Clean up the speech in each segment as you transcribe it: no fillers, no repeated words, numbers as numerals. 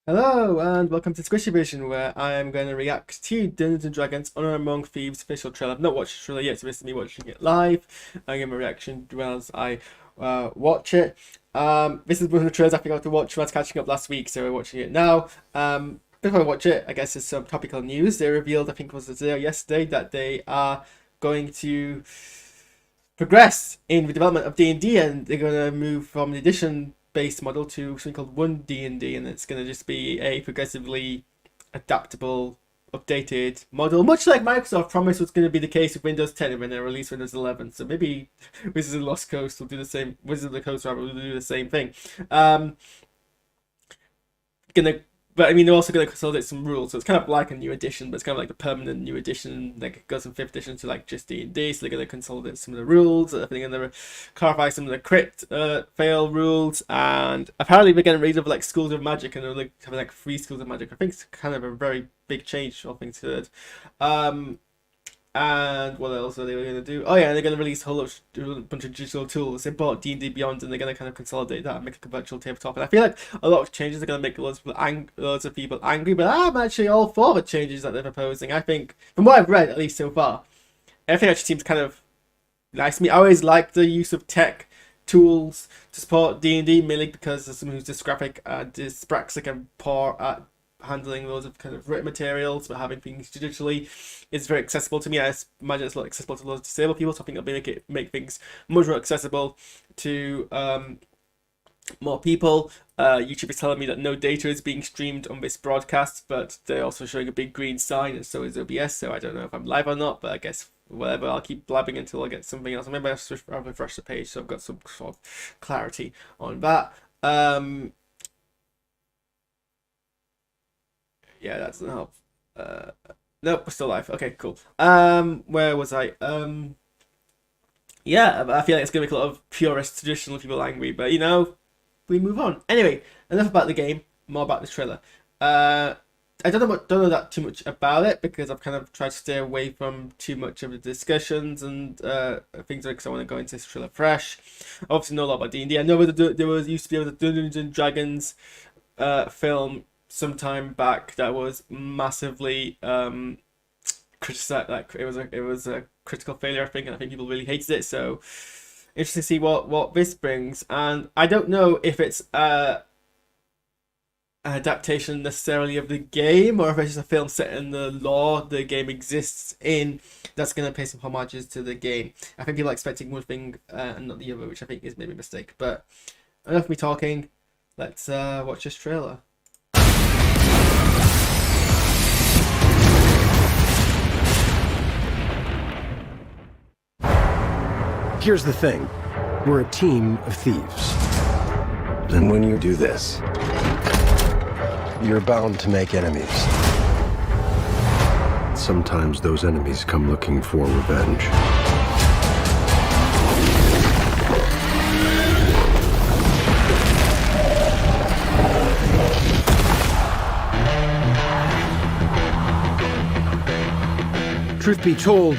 Hello and welcome to SquishiVision, where I am going to react to Dungeons and Dragons Honor Among Thieves official trailer. I've not watched the trailer yet, so this is me watching it live. I give a reaction as I watch it. This is one of the trailers I forgot to watch when I was catching up last week, so we're watching it now. Before I watch it, I guess there's some topical news. They revealed, I think it was today or yesterday, that they are going to progress in the development of D&D, and they're going to move from the edition based model to something called 1D&D, and it's going to just be a progressively adaptable, updated model, much like Microsoft promised was going to be the case with Windows 10 when they released Windows 11. So maybe Wizards of the Lost Coast will do the same. Wizards of the Coast rather will do the same thing. But I mean, they're also going to consolidate some rules, so it's kind of like a new edition, but it's kind of like the permanent new edition. Like it goes from 5th edition to like just D&D, so they're going to consolidate some of the rules. I think they're going to clarify some of the crit fail rules, and apparently we're getting rid of like schools of magic, and they're like having like 3 schools of magic. I think it's kind of a very big change, all things considered. And what else are they going to do? Oh yeah, they're going to release a bunch of digital tools. They bought D&D Beyond, and they're going to kind of consolidate that and make a virtual tabletop. And I feel like a lot of changes are going to make loads of people angry, but I'm actually all for the changes that they're proposing. I think, from what I've read, at least so far, everything actually seems kind of nice to me. I always like the use of tech tools to support D&D, mainly because as someone who's dysgraphic and dyspraxic and poor at handling loads of kind of written materials, but having things digitally is very accessible to me. I imagine it's a lot accessible to loads of disabled people, so I think it'll make things much more accessible to more people. YouTube is telling me that no data is being streamed on this broadcast, but they're also showing a big green sign, and so is OBS, so I don't know if I'm live or not, but I guess whatever, I'll keep blabbing until I get something else. Maybe I'll refresh the page so I've got some sort of clarity on that. Yeah, that doesn't help. Nope, we're still live. Okay, cool. Where was I? Yeah, I feel like it's gonna make a lot of purist traditional people angry, but you know, we move on. Anyway, enough about the game, more about the trailer. I don't know that too much about it because I've kind of tried to stay away from too much of the discussions and things like, because I want to go into this trailer fresh. I obviously know a lot about D&D. I know there was used to be able to Dungeons and Dragons film sometime back that was massively criticized. Like it was a critical failure, I think, and I think people really hated it. So interesting to see what this brings. And I don't know if it's an adaptation necessarily of the game, or if it's just a film set in the lore the game exists in that's going to pay some homages to the game. I think people are expecting one thing and not the other, which I think is maybe a mistake. But enough of me talking. Let's watch this trailer. Here's the thing. We're a team of thieves. And when you do this, you're bound to make enemies. Sometimes those enemies come looking for revenge. Truth be told,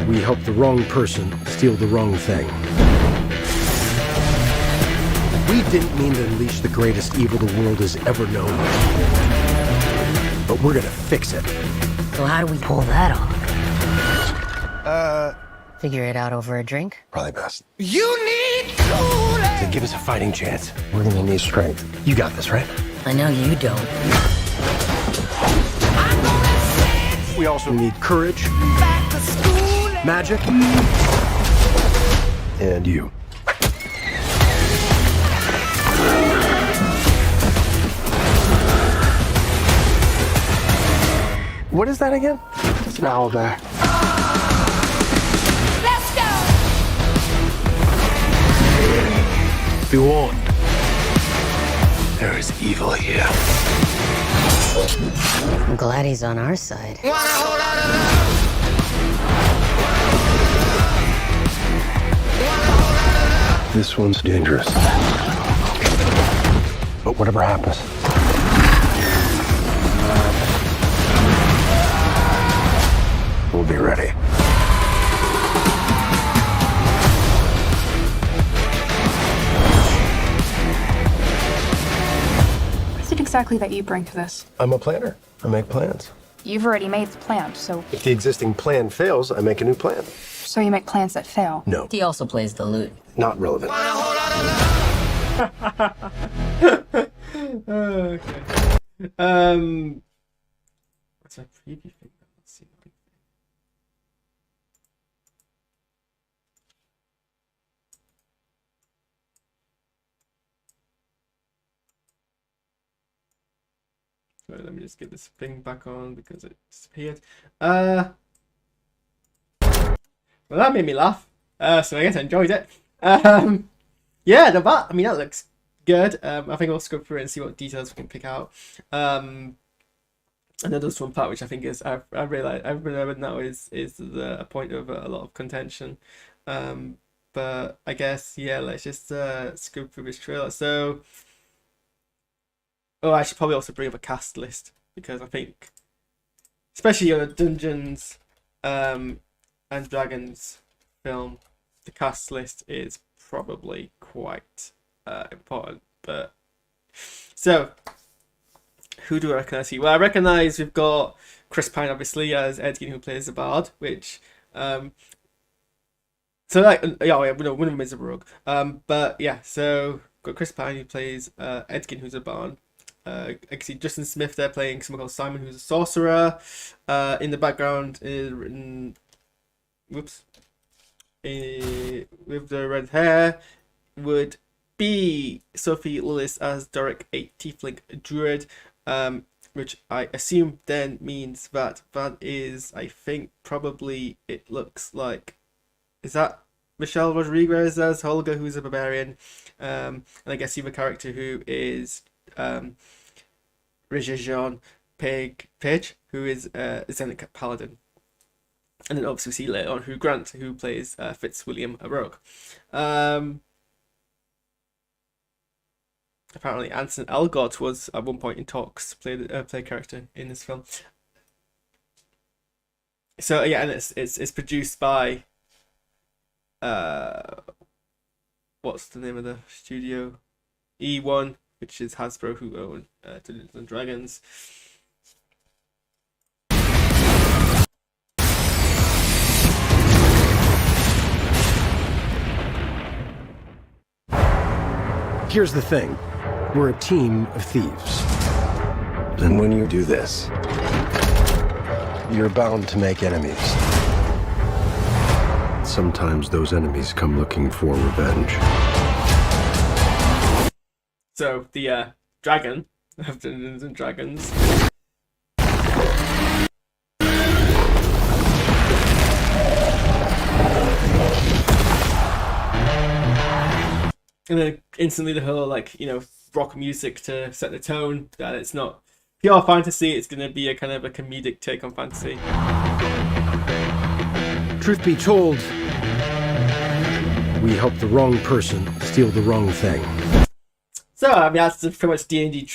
we helped the wrong person steal the wrong thing. We didn't mean to unleash the greatest evil the world has ever known. But we're gonna fix it. So how do we pull that off? Figure it out over a drink? Probably best. You need Kool-Aid! To give us a fighting chance, we're gonna need strength. You got this, right? I know you don't. We also need courage, Back to school. magic, and you. What is that again? It's an owl bear. Let's go! Be warned. There is evil here. I'm glad he's on our side. Want a whole lot of love? This one's dangerous. But whatever happens, we'll be ready. exactly that you bring to this? I'm a planner. I make plans. You've already made the plan, so If the existing plan fails, I make a new plan. you make plans that fail. No, He also plays the lute. not relevant. Okay. What's my preview thing? Let's see. Right, let me just get this thing back on because it disappeared. Well, that made me laugh. So I guess I enjoyed it. Yeah, I mean, that looks good. I think I'll go through it and see what details we can pick out. And then there's one part which I think is I realized I've remembered now is a point of a lot of contention. But I guess yeah, let's just scoop through this trailer. So, oh, I should probably also bring up a cast list because I think, especially on a Dungeons and Dragons film, the cast list is probably quite important. But so, who do I reckon I see? Well, I recognise we've got Chris Pine obviously as Edgin, who plays the Bard, which so like yeah, one of them is a rogue. But yeah, so got Chris Pine who plays Edgin, who's a Bard. I can see Justin Smith there playing someone called Simon, who's a sorcerer. In the background is written, whoops, with the red hair would be Sophie Lillis as Doric, a tiefling druid, which I assume then means that is, I think, probably, it looks like, is that Michelle Rodriguez as Holga, who's a barbarian, and I guess you have a character who is Regis-Jean Page, who is a Zenith Paladin. And then obviously we see later on Grant, who plays Fitzwilliam, a rogue. Apparently Anson Elgort was at one point in talks play a character in this film. So yeah, and it's produced by what's the name of the studio? E1, which is Hasbro, who own Dungeons and Dragons. Here's the thing. We're a team of thieves. And when you do this, you're bound to make enemies. Sometimes those enemies come looking for revenge. So the dragon of Dungeons and Dragons. And then instantly the whole, like, rock music to set the tone that it's not pure fantasy, it's going to be a kind of a comedic take on fantasy. Truth be told, we helped the wrong person steal the wrong thing. So, I mean, that's pretty much D&D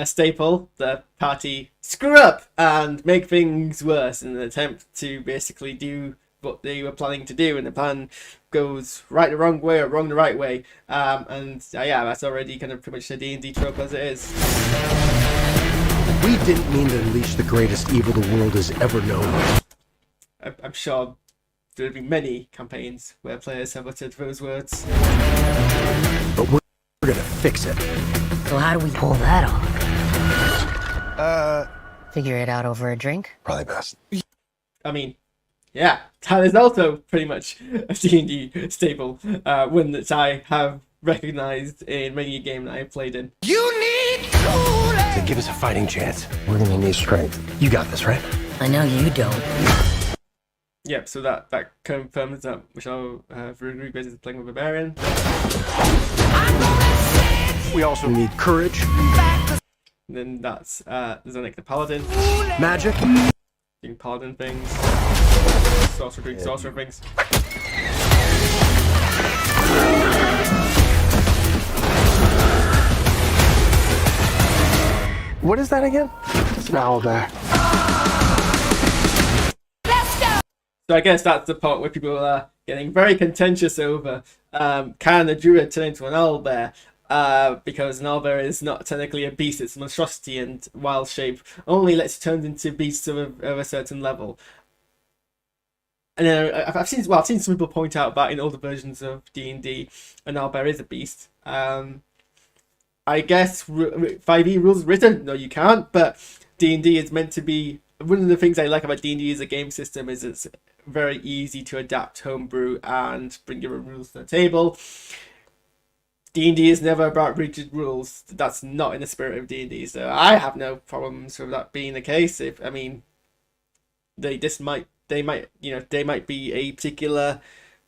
staple. The party screw up and make things worse in an attempt to basically do what they were planning to do, and the plan goes right the wrong way or wrong the right way. And yeah, that's already kind of pretty much a D&D trope as it is. We didn't mean to unleash the greatest evil the world has ever known. I'm sure there have been many campaigns where players have uttered those words. But we're gonna fix it. So how do we pull that off? Figure it out over a drink? Probably best. I mean, yeah, that is also pretty much a D&D staple, one that I have recognized in many a game that I've played in. You need Kool-Aid. To give us a fighting chance, we're gonna need strength. You got this, right? I know you don't. Yep, so that confirms that Michelle Rodriguez is playing with a barbarian. We also need courage, And then that's Zenek the Paladin, magic, doing paladin things, sorcerer doing sorcerer things. What is that again? It's an owl bear. So I guess that's the part where people are getting very contentious over can the druid turn into an owlbear? because an owlbear is not technically a beast, it's a monstrosity, and wild shape only lets you turn into beasts of a certain level. And then I've seen some people point out that in older versions of D&D, an owlbear is a beast. I guess 5e rules written, no you can't, but D&D is meant to be, one of the things I like about D&D as a game system is it's very easy to adapt homebrew and bring your own rules to the table. D&D is never about rigid rules. That's not in the spirit of D&D, so I have no problems with that being the case. If I mean, they might be a particular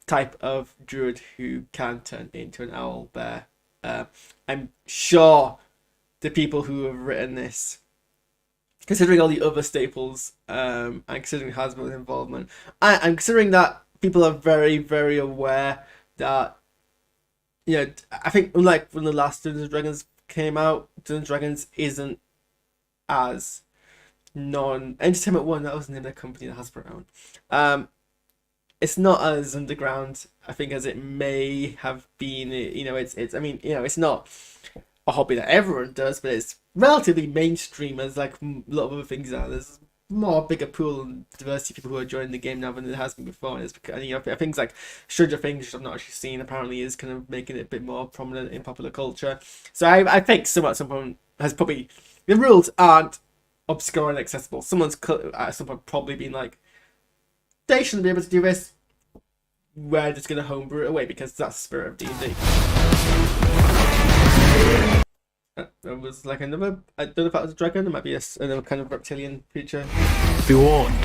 type of druid who can turn into an owl bear. I'm sure the people who have written this, considering all the other staples, and considering Hasbro's involvement, and considering that people are very, very aware that, I think unlike when the last Dungeons and Dragons came out, Dungeons and Dragons isn't as Entertainment One, that was the name of the company that Hasbro owned. It's not as underground, I think, as it may have been. It's not a hobby that everyone does, but it's relatively mainstream as like a lot of other things are. There's more bigger pool and diversity of people who are joining the game now than there has been before. And it's because, things like Stranger Things, which I've not actually seen, apparently is kind of making it a bit more prominent in popular culture. So I think someone at some point has probably, the rules aren't obscure and accessible. Someone's at some point probably been like, they shouldn't be able to do this. We're just going to homebrew it away because that's the spirit of D&D. There was like another, I don't know if that was a dragon, it might be another kind of reptilian creature. Be warned.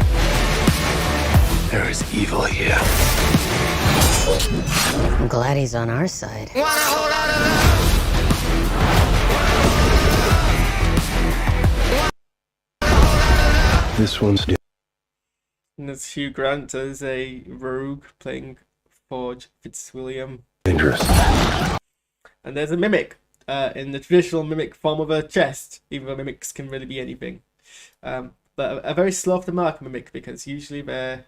There is evil here. I'm glad he's on our side. This one's new. And there's Hugh Grant as a rogue playing Forge Fitzwilliam. Dangerous. And there's a mimic in the traditional mimic form of a chest, even though mimics can really be anything. But a very slow off the mark mimic, because usually they're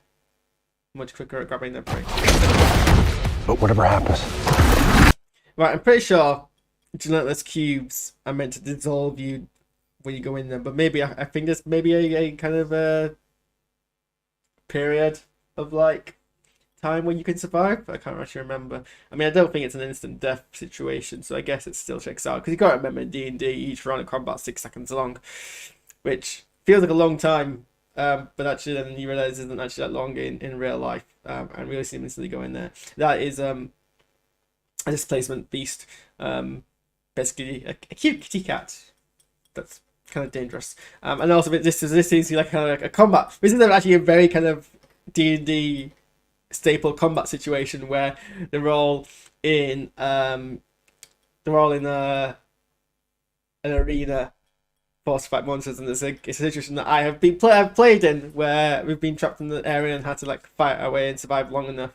much quicker at grabbing their prey. But whatever happens. Right, I'm pretty sure gelatinous cubes are meant to dissolve you when you go in them, but maybe I think there's maybe a kind of a period of like time when you can survive. I can't actually remember. I mean, I don't think it's an instant death situation, so I guess it still checks out, because you got to remember in D&D each round of combat 6 seconds long, which feels like a long time, but actually then you realize it isn't actually that long in real life, and really seamlessly go in there. That is a displacement beast, basically a cute kitty cat that's kind of dangerous, and also this seems to be like kind of like a combat. This is actually a very kind of D&D staple combat situation where they're all in an arena forced to fight monsters, and it's a situation that I have I've played in where we've been trapped in the area and had to like fight our way and survive long enough.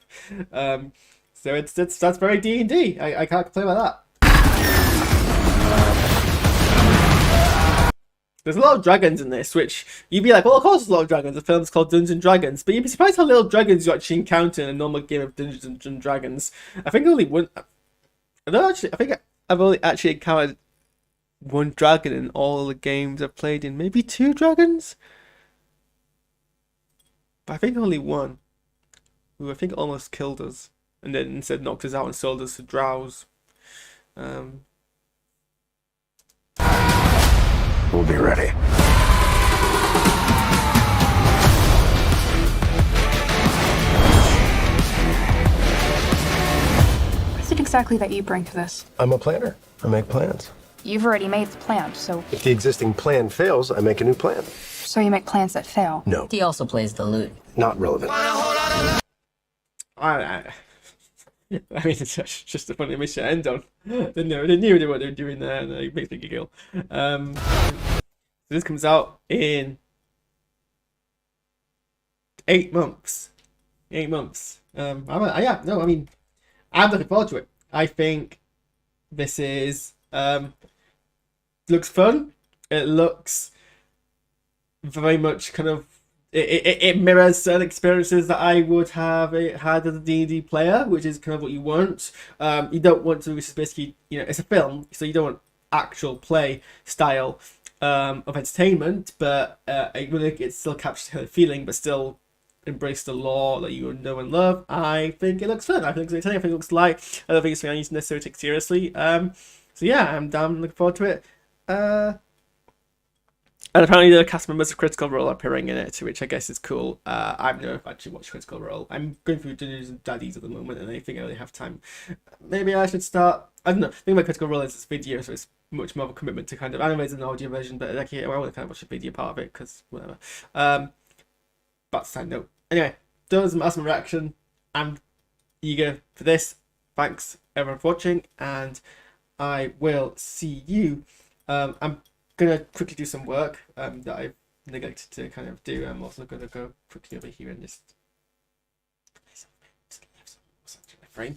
So that's very D&D. I can't complain about that. There's a lot of dragons in this, which you'd be like, well, of course there's a lot of dragons. The film's called Dungeons and Dragons, but you'd be surprised how little dragons you actually encounter in a normal game of Dungeons and Dragons. I think only one. I think I've only actually encountered one dragon in all the games I've played in. Maybe 2 dragons, but I think only one, who I think almost killed us, and then instead knocked us out and sold us to drows. We'll be ready. What is it exactly that you bring to this? I'm a planner. I make plans. You've already made the plan, so If the existing plan fails, I make a new plan. you make plans that fail. No, He also plays the lute. not relevant. I mean, it's just a funny mission to end on. They knew what they were doing there, and it makes me giggle. So this comes out in 8 months. 8 months. I'm looking forward to it. I think this is looks fun. It looks very much kind of it mirrors certain experiences that I would have had as a D&D player, which is kind of what you want. You don't want to, which is basically, it's a film, so you don't want actual play style of entertainment, but it still captures the feeling, but still embrace the lore that you know and love. I think it looks fun. I think it's entertaining. I think it looks light. I don't think it's something I need to necessarily take seriously. So yeah, I'm looking forward to it. And apparently the cast members of Critical Role are appearing in it, which I guess is cool. I've never actually watched Critical Role. I'm going through Dungeons and Daddies at the moment, and I think I only have time. Maybe I should start. I don't know. The thing about Critical Role is it's video, so it's much more of a commitment to kind of animate an audio version. But like, I want to kind of watch the video part of it because whatever. But side note. Anyway, that's my reaction. I'm eager for this. Thanks everyone for watching, and I will see you. I'm gonna quickly do some work that I've neglected to kind of do. I'm also gonna go quickly over here and just frame.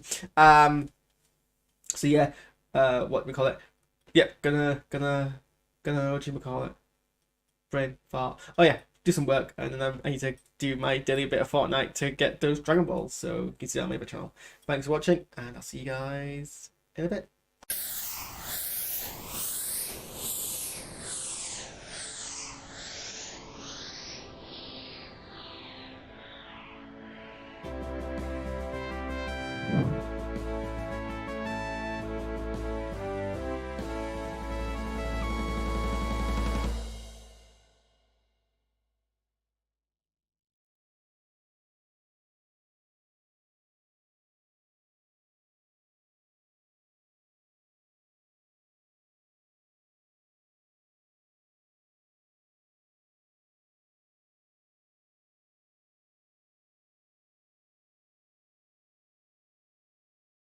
So yeah, what do we call it? Yeah, gonna what do you call it? Brain fart. Oh yeah, do some work, and then I need to do my daily bit of Fortnite to get those Dragon Balls. So you can see that on my other channel. Thanks for watching, and I'll see you guys in a bit.